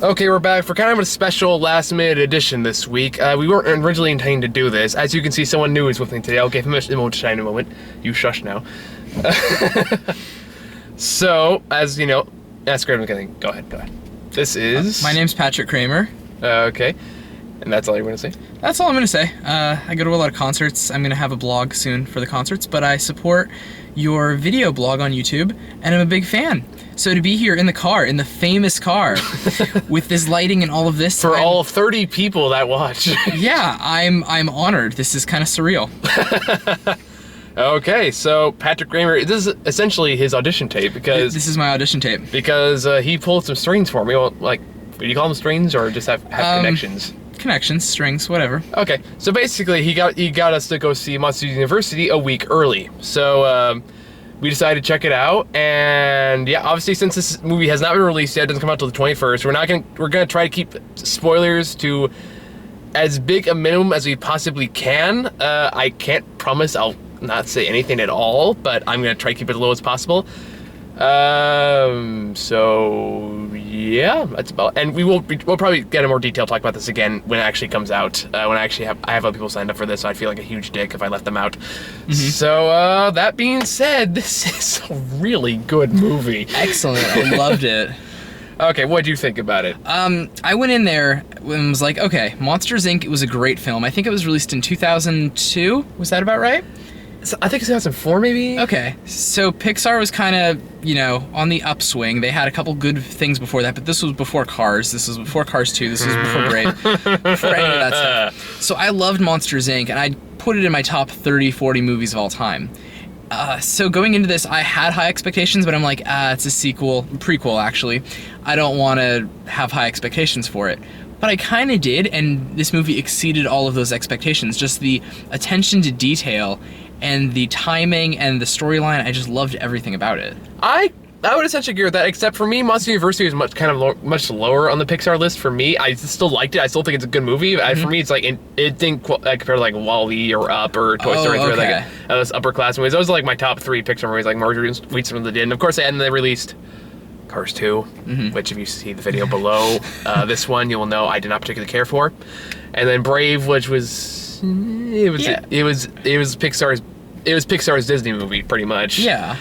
Okay, we're back for kind of a special last-minute edition this week. We weren't originally intending to do this. As you can see, someone new is with me today. I'll give him a shine in a moment. You shush now. So, as you know, ask Graham again. Go ahead. This is... my name's Patrick Kramer. Okay. And that's all you're going to say? That's all I'm going to say. I go to a lot of concerts. I'm going to have a blog soon for the concerts, but I support your video blog on YouTube, and I'm a big fan. So to be here in the car, in the famous car, with this lighting and all of this... For all 30 people that watch. Yeah, I'm honored. This is kind of surreal. Okay, so Patrick Kramer, this is essentially his audition tape, because... This is my audition tape. Because he pulled some strings for me. Well, like, do you call them strings, or just have connections? Connections, strings, whatever. Okay, so basically he got us to go see Monsters University a week early. So we decided to check it out, and yeah, obviously since this movie has not been released yet, it doesn't come out till the 21st. We're gonna try to keep spoilers to as big a minimum as we possibly can. I can't promise I'll not say anything at all, but I'm gonna try to keep it as low as possible. So yeah, that's about, and we'll probably get a more detailed talk about this again when it actually comes out. When I have other people signed up for this, so I'd feel like a huge dick if I left them out. Mm-hmm. So that being said, this is a really good movie. Excellent, I loved it. Okay, what did you think about it? I went in there and was like, okay, Monsters, Inc. was a great film. I think it was released in 2002. Was that about right? I think it's 2004, maybe? Okay, so Pixar was kind of, on the upswing. They had a couple good things before that, but this was before Cars. This was before Cars 2. This was before Brave. Before any of that stuff. So I loved Monsters, Inc., and I put it in my top 30, 40 movies of all time. So going into this, I had high expectations, but I'm like, it's a prequel, actually. I don't want to have high expectations for it. But I kind of did, and this movie exceeded all of those expectations. Just the attention to detail and the timing and the storyline, I just loved everything about it. I would essentially agree with that, except for me, Monsters University is much lower on the Pixar list for me. I still liked it. I still think it's a good movie. Mm-hmm. For me, it's like, it didn't compare to like WALL-E or Up or Toy Story 3, okay. like those upper class movies. Those are like my top 3 Pixar movies, like Marjorie and Sweet Some of the Did. And of course, they released Cars 2, mm-hmm. which if you see the video below this one, you will know I did not particularly care for. And then Brave, which was it was Pixar's Disney movie, pretty much. Yeah.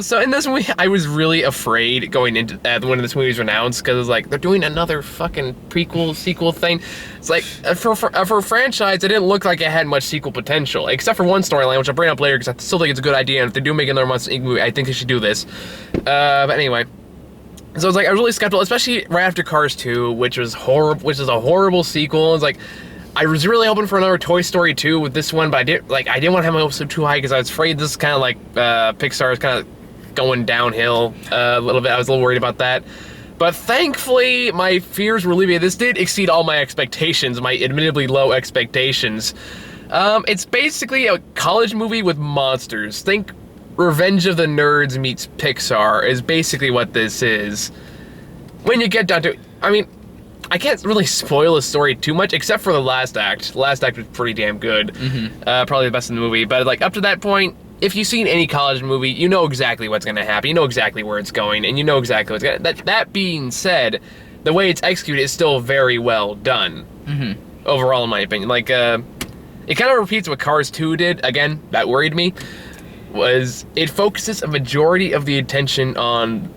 So in this movie, I was really afraid going into when this movie was announced, because it was like, they're doing another fucking sequel thing. It's like, for a franchise, it didn't look like it had much sequel potential, except for one storyline, which I'll bring up later, because I still think it's a good idea, and if they do make another Monsters Inc. movie, I think they should do this. But anyway. So I was really skeptical, especially right after Cars 2, which is a horrible sequel. It's like, I was really hoping for another Toy Story 2 with this one, but I didn't want to have my hopes up too high, because I was afraid this is kind of like Pixar is kind of going downhill a little bit. I was a little worried about that. But thankfully, my fears were alleviated. This did exceed all my expectations, my admittedly low expectations. It's basically a college movie with monsters. Think Revenge of the Nerds meets Pixar is basically what this is. When you get down to it, I mean, I can't really spoil the story too much, except for the last act. The last act was pretty damn good. Mm-hmm. Probably the best in the movie. But like up to that point, if you've seen any college movie, you know exactly what's going to happen. You know exactly where it's going, and you know exactly what's going to... That being said, the way it's executed is still very well done. Mm-hmm. Overall, in my opinion. Like, it kind of repeats what Cars 2 did. Again, that worried me. Was it focuses a majority of the attention on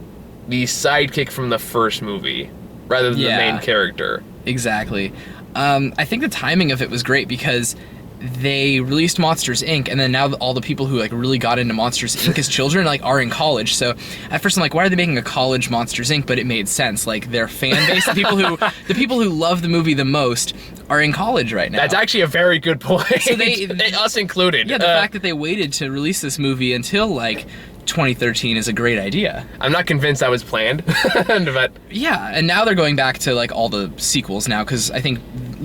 the sidekick from the first movie, rather than the main character. Exactly. I think the timing of it was great, because they released Monsters, Inc., and then now all the people who really got into Monsters, Inc. as children are in college. So at first I'm like, why are they making a college Monsters, Inc.? But it made sense. Like, their fan base, the people who love the movie the most are in college right now. That's actually a very good point. So us included. Yeah, the fact that they waited to release this movie until 2013 is a great idea. I'm not convinced that was planned, but... Yeah, and now they're going back to all the sequels now, because I think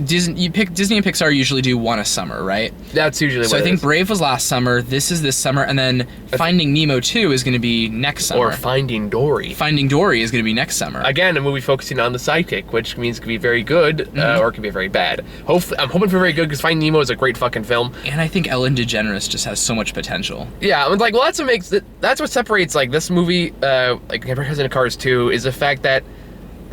Disney and Pixar usually do one a summer, right? That's usually so what I think Brave was last summer, this is this summer, and then Finding Nemo 2 is going to be next summer. Or Finding Dory. Finding Dory is going to be next summer. Again, a movie focusing on the sidekick, which means it could be very good, or it could be very bad. I'm hoping for very good, because Finding Nemo is a great fucking film. And I think Ellen DeGeneres just has so much potential. Yeah, I'm like, well, that's what separates this movie, comparison to Cars 2, is the fact that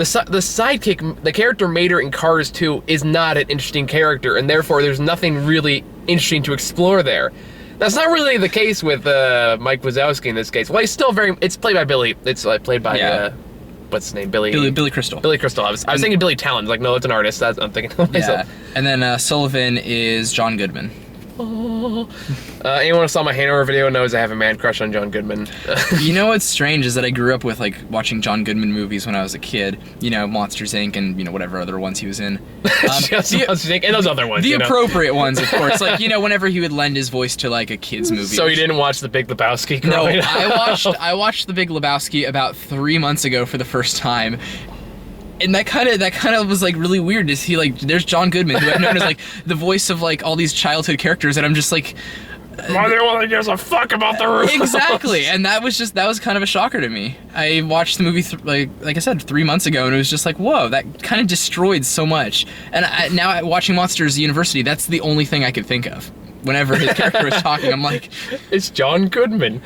the sidekick, the character Mater in Cars 2 is not an interesting character, and therefore there's nothing really interesting to explore there. That's not really the case with Mike Wazowski in this case. Well, he's still it's played by Billy. It's played by, what's his name? Billy Crystal. Billy Crystal. I was thinking Billy Talent. Like, no, it's an artist. I'm thinking of myself. Yeah. And then Sullivan is John Goodman. Anyone who saw my Hanover video knows I have a man crush on John Goodman. You know what's strange is that I grew up with like watching John Goodman movies when I was a kid. You know, Monsters Inc. and you know whatever other ones he was in. Monsters Inc. and those other ones. The appropriate ones, of course. Like whenever he would lend his voice to like a kids movie. So you didn't watch The Big Lebowski? No, I watched The Big Lebowski about 3 months ago for the first time. And that kind of was like really weird to see like there's John Goodman, who I've known as like the voice of like all these childhood characters, and I'm just like, why the one that gives a fuck about the rules? Exactly, and that was kind of a shocker to me. I watched the movie like I said 3 months ago, and it was just like, whoa, that kind of destroyed so much. And now watching Monsters University, that's the only thing I could think of. Whenever his character was talking, I'm like, it's John Goodman.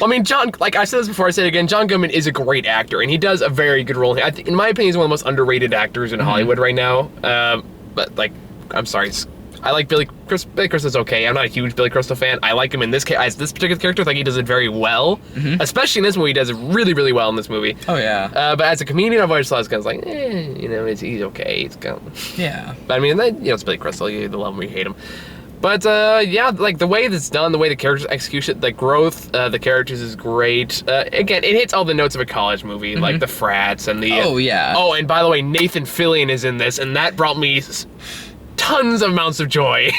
I mean, like I said this before, I said it again, John Goodman is a great actor, and he does a very good role. I think, in my opinion, he's one of the most underrated actors in Hollywood right now. But, like, I'm sorry, I like Billy Crystal's okay. I'm not a huge Billy Crystal fan. I like him in this case, as this particular character. I think he does it very well. Especially in this movie, he does it really, really well in this movie. Oh, yeah. But as a comedian, I've always thought it's kind of like, he's okay. It's kind of... Yeah. But, I mean, it's Billy Crystal. You either love him or you hate him. But, like, the way that's done, the way the characters execution, the growth, the characters is great. Again, it hits all the notes of a college movie, like the frats and the... Oh, yeah. Oh, and by the way, Nathan Fillion is in this, and that brought me tons of amounts of joy.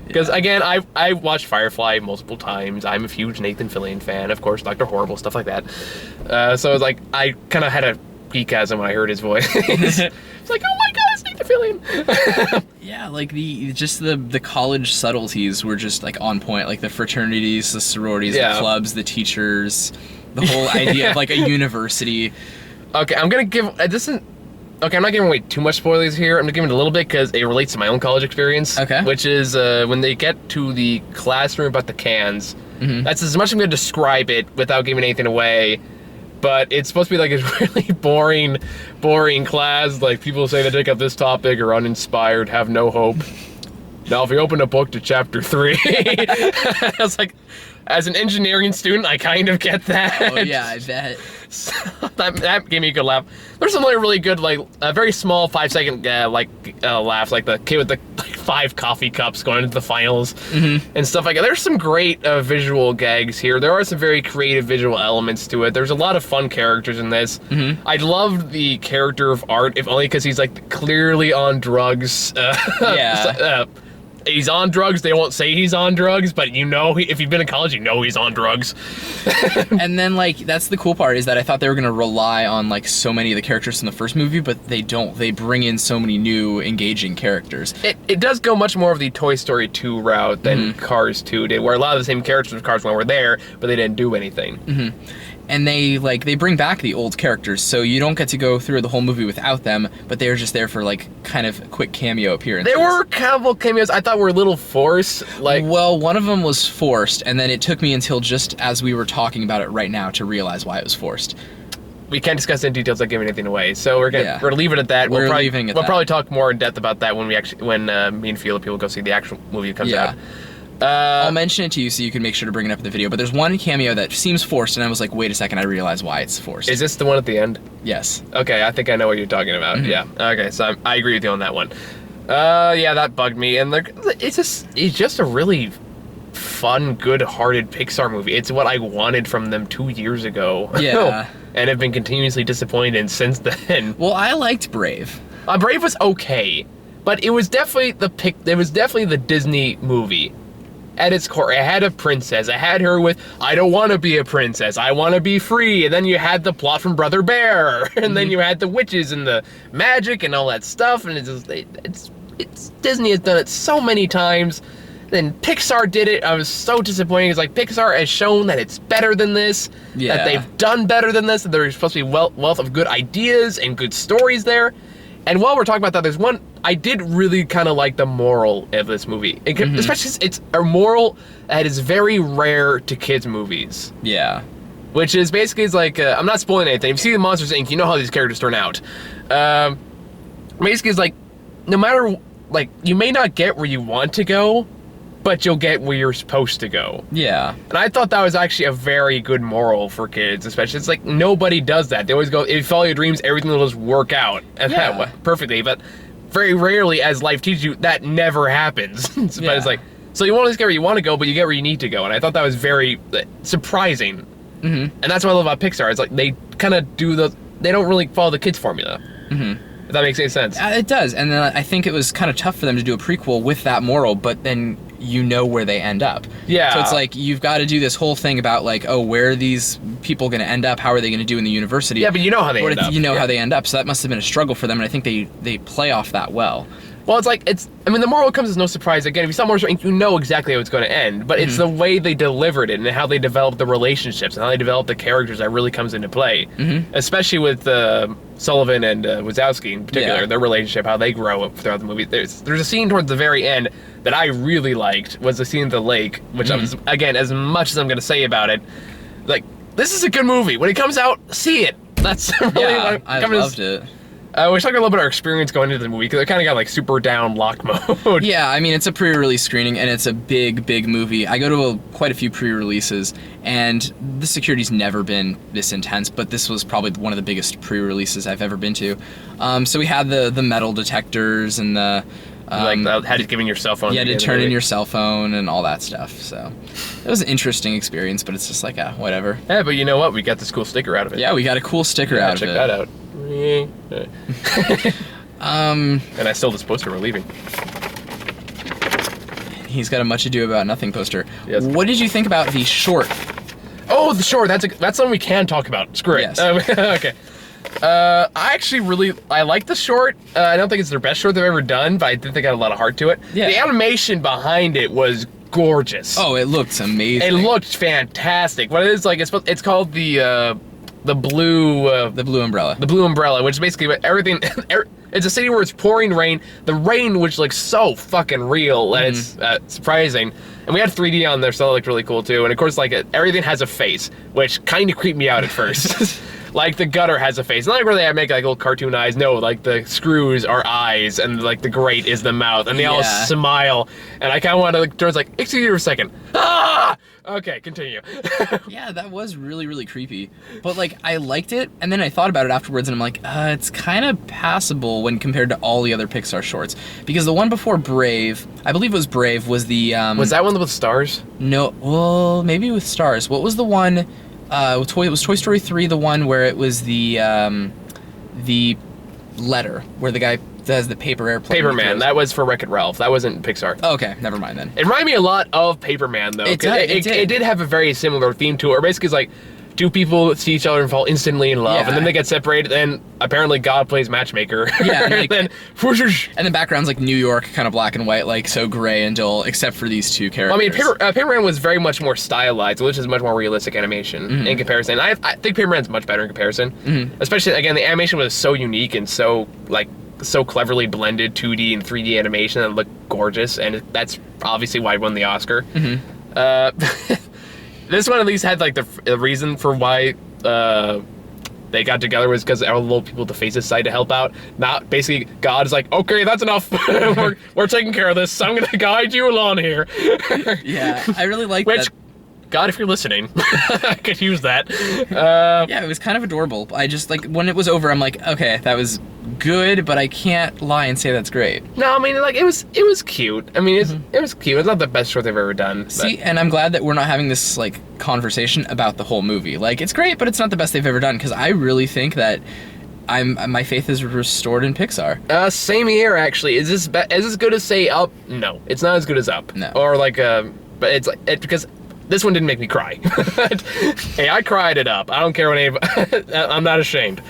Because, again, I watched Firefly multiple times. I'm a huge Nathan Fillion fan. Of course, Dr. Horrible, stuff like that. So, it's like, I kind of had a geekasm when I heard his voice. It's like, oh my god, it's Nathan Fillion. Yeah, like the college subtleties were just like on point, like the fraternities, the sororities, the clubs, the teachers, the whole idea of like a university. Okay, I'm gonna give Okay, I'm not giving away too much spoilers here. I'm gonna give it a little bit because it relates to my own college experience. Okay. Which is when they get to the classroom about the cans. That's as much as I'm gonna describe it without giving anything away. But it's supposed to be like a really boring class. Like, people say they take up this topic are uninspired, have no hope. Now, if you open a book to chapter 3, I was like, as an engineering student, I kind of get that. Oh, yeah, I bet. So that gave me a good laugh. There's some really good, like, very small 5-second, laughs, like the kid with the 5 coffee cups going into the finals and stuff like that. There's some great visual gags here. There are some very creative visual elements to it. There's a lot of fun characters in this. I loved the character of Art, if only because he's, like, clearly on drugs. Yeah. He's on drugs. They won't say he's on drugs, but if you've been in college, you know he's on drugs. And then, like, that's the cool part is that I thought they were going to rely on, like, so many of the characters from the first movie, but they don't. They bring in so many new, engaging characters. It does go much more of the Toy Story 2 route than Cars 2 did, where a lot of the same characters of Cars 1 were there, but they didn't do anything. And they bring back the old characters, so you don't get to go through the whole movie without them, but they're just there for, like, kind of quick cameo appearances. There were a couple cameos I thought were a little forced. Like, well, one of them was forced, and then it took me until just as we were talking about it right now to realize why it was forced. We can't discuss in details without giving anything away, so we're gonna leave it at that. We'll probably talk more in depth about that when me and Philip will go see the actual movie that comes out. I'll mention it to you so you can make sure to bring it up in the video, but there's one cameo that seems forced, and I was like, wait a second, I realize why it's forced. Is this the one at the end? Yes. Okay, I think I know what you're talking about. Yeah. Okay, so I agree with you on that one. Yeah, that bugged me, and it's just a really fun, good-hearted Pixar movie. It's what I wanted from them 2 years ago. Yeah. And have been continuously disappointed in since then. Well, I liked Brave. Brave was okay, but it was definitely the Disney movie. At its core, it had a princess. It had her with, I don't want to be a princess, I want to be free. And then you had the plot from Brother Bear. And then you had the witches and the magic and all that stuff. And it's Disney has done it so many times. Then Pixar did it. I was so disappointed. It's like, Pixar has shown that it's better than this. Yeah. That they've done better than this. That there's supposed to be wealth of good ideas and good stories there. And while we're talking about that, there's one, I did really kind of like the moral of this movie. Especially, it's a moral that is very rare to kids' movies. Yeah. which is basically it's like I'm not spoiling anything. If you see the Monsters Inc., you know how these characters turn out. Basically, it's like no matter like you may not get where you want to go, but you'll get where you're supposed to go. Yeah. And I thought that was actually a very good moral for kids, especially. It's like nobody does that. They always go, if you follow your dreams, everything will just work out and perfectly. But very rarely, as life teaches you, that never happens. But it's like, so you won't get where you want to go, but you get where you need to go. And I thought that was very surprising. And that's what I love about Pixar. It's like they kind of they don't really follow the kids formula. If that makes any sense. It does. And then I think it was kind of tough for them to do a prequel with that moral, but then you know where they end up. Yeah. So it's like you've got to do this whole thing about like, oh, where are these people going to end up? How are they going to do in the university? Yeah, but you know how they end up. You know how they end up. So that must have been a struggle for them, and I think they play off that well. Well, it's like, I mean, the moral comes as no surprise. Again, if you saw Monsters Inc., you know exactly how it's going to end, but it's the way they delivered it and how they developed the relationships and how they developed the characters that really comes into play. Especially with Sullivan and Wazowski in particular, their relationship, how they grow throughout the movie. There's a scene towards the very end that I really liked, was the scene at the lake, which I was, again, as much as I'm going to say about it, like, this is a good movie. When it comes out, see it. That's really I loved it. We're talking a little bit about our experience going into the movie, because it kind of got like super down lock mode. Yeah, I mean, it's a pre-release screening, and it's a big movie. I go to quite a few pre-releases, and the security's never been this intense, but this was probably one of the biggest pre-releases I've ever been to. So we had the metal detectors and the... how to give in your cell phone. Yeah, to turn in your cell phone and all that stuff. So it was an interesting experience, but it's just like, whatever. Yeah, but you know what? We got this cool sticker out of it. Yeah, we got a cool sticker out of it. Check that out. And I stole this poster. We're leaving. He's got a Much Ado About Nothing poster. Yes. What did you think about the short? Oh, the short. That's something we can talk about. Screw it. Yes. Okay. I actually I like the short. I don't think it's their best short they've ever done, but I did think it had a lot of heart to it. Yeah. The animation behind it was gorgeous. Oh, it looks amazing. It looked fantastic. What it is like, it's called the blue... the blue umbrella. The blue umbrella, which is basically everything... It's a city where it's pouring rain. The rain, which looks so fucking real, and it's surprising. And we had 3D on there, so that looked really cool too. And of course, like everything has a face, which kind of creeped me out at first. Like the gutter has a face. Not like where they make like little cartoon eyes. No, like the screws are eyes, and like the grate is the mouth, and they all smile. And I kind of wanted to turn like, excuse me for a second. Ah! Okay, continue. Yeah, that was really creepy. But like, I liked it, and then I thought about it afterwards, and I'm like, it's kind of passable when compared to all the other Pixar shorts. Because the one before Brave, I believe it was Brave, was the... was that one with stars? No, well, maybe with stars. What was the one... it was Toy Story 3, the one where it was the letter, where the guy has the paper airplane. Paperman, that was for Wreck-It Ralph. That wasn't Pixar. Oh, okay, never mind then. It reminded me a lot of Paperman, though. It did have a very similar theme to it, where basically it's like, two people see each other and fall instantly in love, and then they get separated, and apparently God plays matchmaker. Yeah, and then the background's like New York, kind of black and white, like so gray and dull, except for these two characters. Well, I mean, Paperman was very much more stylized, which is much more realistic animation in comparison. I think Paperman's much better in comparison. Especially, again, the animation was so unique and so, like, so cleverly blended 2D and 3D animation that looked gorgeous, and that's obviously why it won the Oscar. This one at least had like the reason for why they got together was because all the little people at the Faces side to help out. Not basically God is like, okay, that's enough. we're taking care of this. I'm gonna guide you along here. Yeah, I really like that. God, if you're listening, I could use that. Yeah, it was kind of adorable. I just, like, when it was over, I'm like, okay, that was good, but I can't lie and say that's great. No, I mean, like, it was cute. I mean, it was cute. It's not the best short they've ever done. See, and I'm glad that we're not having this, like, conversation about the whole movie. Like, it's great, but it's not the best they've ever done, because I really think that my faith is restored in Pixar. Same here, actually. Is this good as, say, Up? No, it's not as good as Up. No. Or, like, but it's like, because... This one didn't make me cry. Hey, I cried it Up. I don't care what anybody... I'm not ashamed.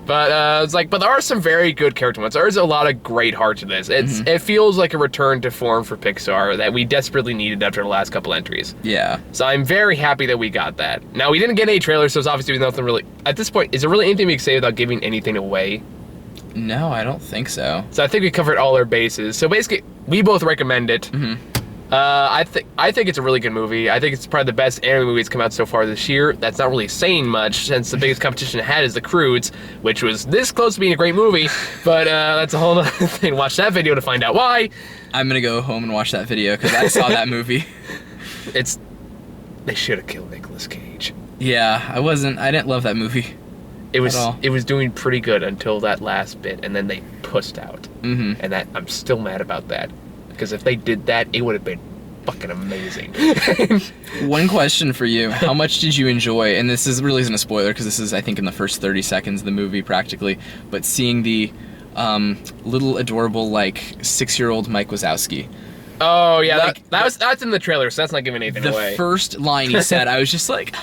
But it's like, but there are some very good character moments. There's a lot of great heart to this. It feels like a return to form for Pixar that we desperately needed after the last couple entries. Yeah. So I'm very happy that we got that. Now, we didn't get any trailers, so it's obviously nothing really... At this point, is there really anything we can say without giving anything away? No, I don't think so. So I think we covered all our bases. So basically, we both recommend it. I think it's a really good movie. I think it's probably the best anime movie that's come out so far this year. That's not really saying much, since the biggest competition it had is The Croods, which was this close to being a great movie, but that's a whole other thing. Watch that video to find out why. I'm gonna go home and watch that video because I saw that movie. They should have killed Nicolas Cage. Yeah, I didn't love that movie. It was doing pretty good until that last bit, and then they pussed out. Mm-hmm. And I'm still mad about that. Because if they did that, it would have been fucking amazing. One question for you. How much did you enjoy, and this really isn't a spoiler because this is, I think, in the first 30 seconds of the movie practically, but seeing the little adorable, like, 6-year-old Mike Wazowski. Oh, yeah, that's in the trailer, so that's not giving anything away. The first line he said, I was just like,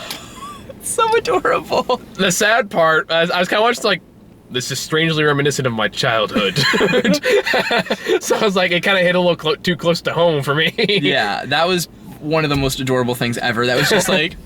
so adorable. The sad part, I was kind of watching like, this is strangely reminiscent of my childhood. So I was like, it kind of hit a little too close to home for me. Yeah, that was one of the most adorable things ever. That was just like...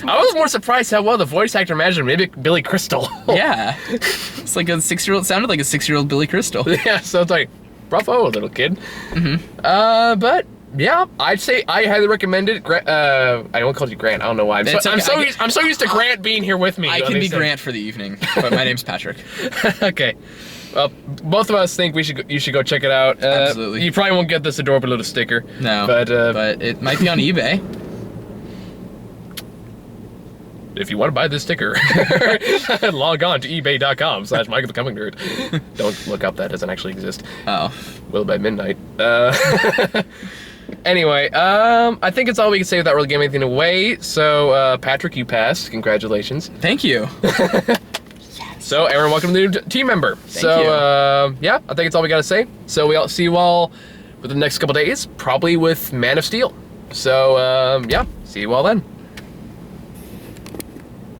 I was more surprised how well the voice actor managed maybe Billy Crystal. Yeah. It's like a 6-year-old, sounded like a 6-year-old Billy Crystal. Yeah, so it's like, bravo, little kid. Mm-hmm. But... yeah, I'd say I highly recommend it. I don't call you Grant. I don't know why. I'm so used to Grant being here with me. I can be Grant for the evening, but my name's Patrick. Okay. Well, both of us think you should go check it out. Absolutely. You probably won't get this adorable little sticker. No, but it might be on eBay. If you want to buy this sticker, log on to ebay.com/MichaelTheComicNerd. Don't look up, that doesn't actually exist. Oh. Will by midnight. Anyway, I think it's all we can say without really giving anything away. So, Patrick, you passed. Congratulations. Thank you. So, Aaron, welcome to the new team member. Thank you. Yeah, I think it's all we got to say. So, we'll see you all within the next couple days, probably with Man of Steel. So, yeah, see you all then.